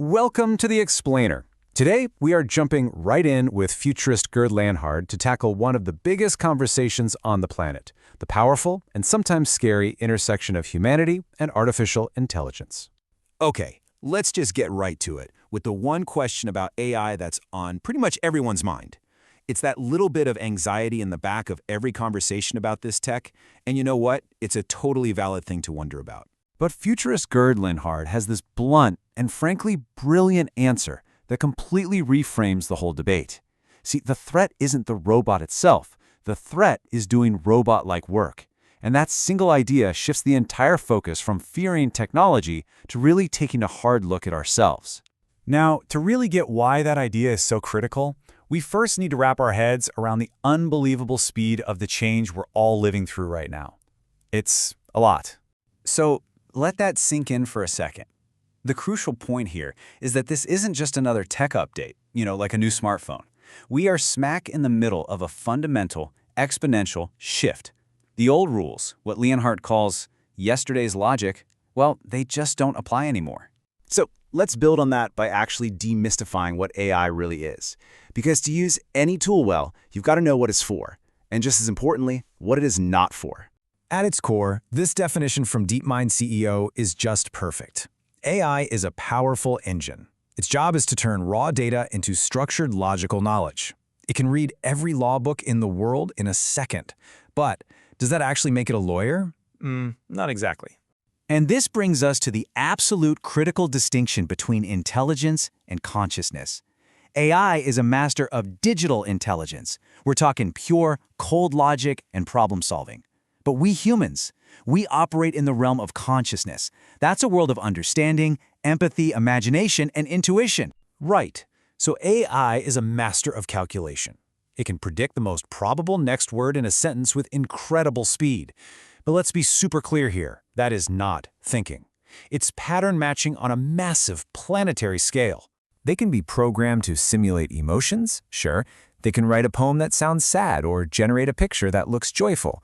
Welcome to The Explainer. Today, we are jumping right in with futurist Gerd Leonhard to tackle one of the biggest conversations on the planet, the powerful and sometimes scary intersection of humanity and artificial intelligence. Okay, let's just get right to it with the one question about AI that's on pretty much everyone's mind. It's that little bit of anxiety in the back of every conversation about this tech, and you know what? It's a totally valid thing to wonder about. But futurist Gerd Leonhard has this blunt and frankly brilliant answer that completely reframes the whole debate. See, the threat isn't the robot itself. The threat is doing robot-like work. And that single idea shifts the entire focus from fearing technology to really taking a hard look at ourselves. Now, to really get why that idea is so critical, we first need to wrap our heads around the unbelievable speed of the change we're all living through right now. It's a lot. So let that sink in for a second. The crucial point here is that this isn't just another tech update, like a new smartphone. We are smack in the middle of a fundamental, exponential shift. The old rules, what Leonhard calls yesterday's logic, well, they just don't apply anymore. So let's build on that by actually demystifying what AI really is. Because to use any tool well, you've got to know what it's for, and just as importantly, what it is not for. At its core, this definition from DeepMind CEO is just perfect. AI is a powerful engine. Its job is to turn raw data into structured logical knowledge. It can read every law book in the world in a second. But does that actually make it a lawyer? Not exactly. And this brings us to the absolute critical distinction between intelligence and consciousness. AI is a master of digital intelligence. We're talking pure, cold logic and problem solving. But we humans, we operate in the realm of consciousness. That's a world of understanding, empathy, imagination, and intuition. Right. So AI is a master of calculation. It can predict the most probable next word in a sentence with incredible speed. But let's be super clear here. That is not thinking. It's pattern matching on a massive planetary scale. They can be programmed to simulate emotions, sure. They can write a poem that sounds sad or generate a picture that looks joyful.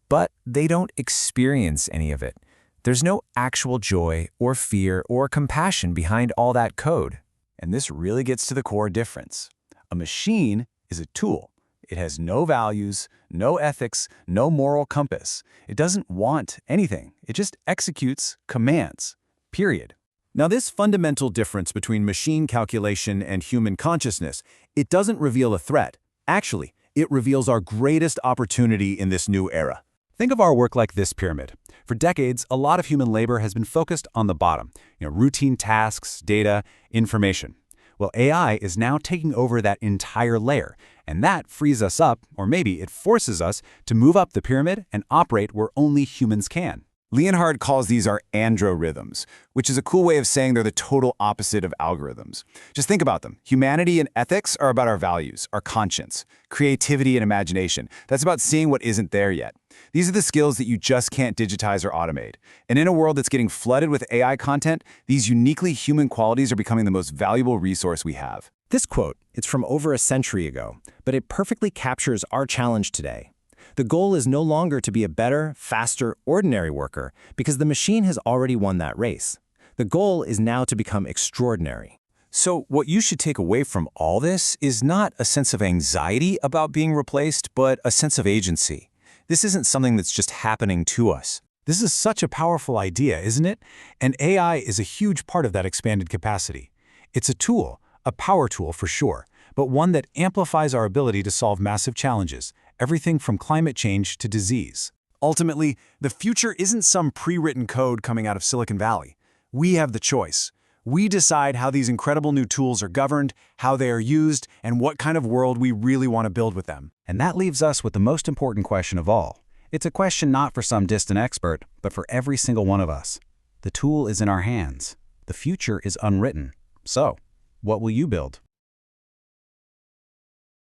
But they don't experience any of it. There's no actual joy or fear or compassion behind all that code. And this really gets to the core difference. A machine is a tool. It has no values, no ethics, no moral compass. It doesn't want anything. It just executes commands, period. Now, this fundamental difference between machine calculation and human consciousness, it doesn't reveal a threat. Actually, it reveals our greatest opportunity in this new era. Think of our work like this pyramid. For decades, a lot of human labor has been focused on the bottom, routine tasks, data, information. Well, AI is now taking over that entire layer, and that frees us up, or maybe it forces us, to move up the pyramid and operate where only humans can. Leonhard calls these our androrhythms, which is a cool way of saying they're the total opposite of algorithms. Just think about them. Humanity and ethics are about our values, our conscience, creativity and imagination. That's about seeing what isn't there yet. These are the skills that you just can't digitize or automate. And in a world that's getting flooded with AI content, these uniquely human qualities are becoming the most valuable resource we have. This quote, it's from over a century ago, but it perfectly captures our challenge today. The goal is no longer to be a better, faster, ordinary worker because the machine has already won that race. The goal is now to become extraordinary. So what you should take away from all this is not a sense of anxiety about being replaced, but a sense of agency. This isn't something that's just happening to us. This is such a powerful idea, isn't it? And AI is a huge part of that expanded capacity. It's a tool, a power tool for sure, but one that amplifies our ability to solve massive challenges, everything from climate change to disease. Ultimately, the future isn't some pre-written code coming out of Silicon Valley. We have the choice. We decide how these incredible new tools are governed, how they are used, and what kind of world we really want to build with them. And that leaves us with the most important question of all. It's a question not for some distant expert, but for every single one of us. The tool is in our hands. The future is unwritten. So, what will you build?